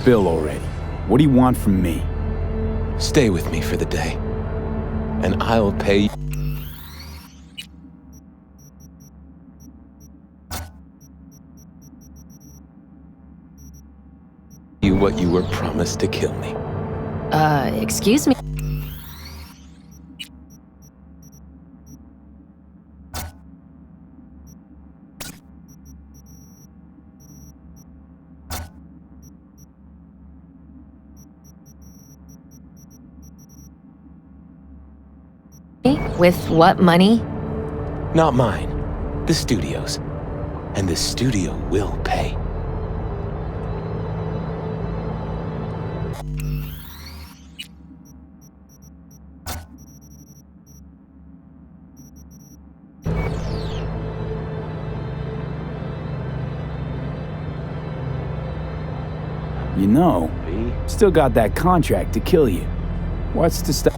bill already. What do you want from me? Stay with me for the day, and I'll pay you what you were promised to kill me. Excuse me? With what money? Not mine. The studio's. And the studio will pay. You know, still got that contract to kill you. What's to stop?